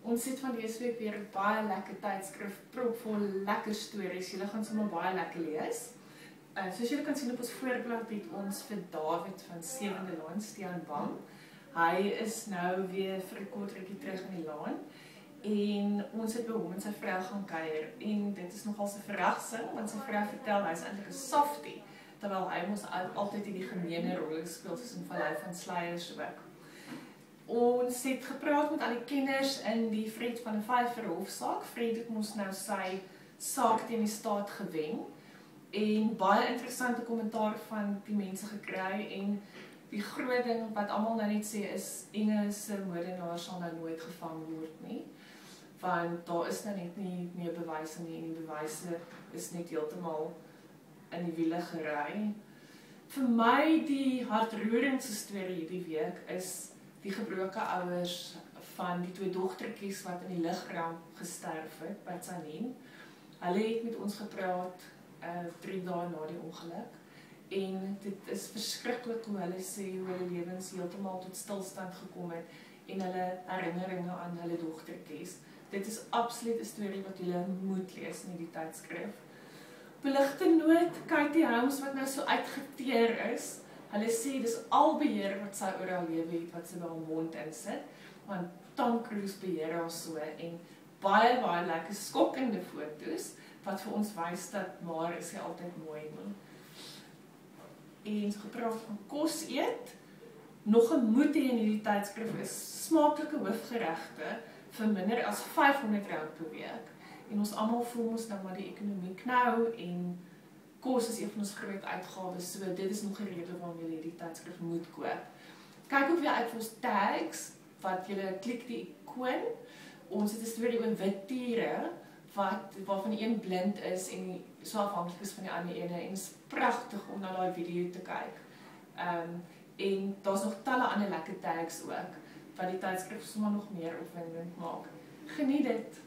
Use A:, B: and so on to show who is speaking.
A: Ons het van dese week weer 'n baie lekker tydskrif, propvol lekker stories. Julle gaan sommer baie lekker lees. Soos julle kan sien op ons voorblad het ons vir David van 7de Laan, Stiaan Bang. Hy is nou weer vir 'n kort rukkie terug in die laan. En ons het by hom en sy vrou gaan kuier. En dit is nogal 'n verrassing, want sy vrou vertel hy is eintlik 'n softie, terwyl hy mos altyd hierdie gemeene rol speel soos in Vallei van Sluiers ook. Ons het gepraat met al die kenners in die Fred van 'n Vyver hofsaak. Fred het ons nou sy saak teen die staat gewen. En baie interessante kommentaar van die mense gekry. En die groot ding wat almal nou net sê is, Inge se moordenaar sal nou nooit gevang word nie. Want daar is nou net nie meer bewyse nie, en die bewyse is net heeltemal in die wiele gery. Vir my die hartroerendste storie hierdie week is die gebroke ouers van die 2 dogtertjies wat in die lugramp gesterf het by Tsanen. Hulle het met ons gepraat 3 dae na die ongeluk. En dit is verskriklik hoe hulle sê hoe hulle lewens heeltemal tot stilstand gekom het en hulle herinneringe aan hulle dogtertjies. Dit is absoluut 'n storie wat julle moet lees in die tydskrif. Beligte noot, Katie Holmes wat nou so uitgeteer is. Hulle sê dis al beheer wat sy oor haar lewe het wat sy by haar mond insit, want Tom Cruise beheer haar so en baie lekker skokkende foto's wat vir ons wys dat maar is sy altyd mooi nie. En gepraat van kos eet, nog 'n moet hê in hierdie tydskrif is smaaklike hoofgeregte vir minder as R500 per week. En ons almal voel ons nou maar die ekonomie knou en kos is een van ons groot uitgawes, so dit is nog 'n rede waarom jy hierdie tydskrif moet koop. Kyk ook weer uit vir ons tags, wat jy klik die ikoon. Ons het 'n storie oor wit tiere, waarvan die een blind is en so afhanklik is van die ander ene, en is pragtig om na daai video te kyk. En daar's nog talle ander lekker tags ook, wat die tydskrif sommer nog meer opwindend maak. Geniet dit!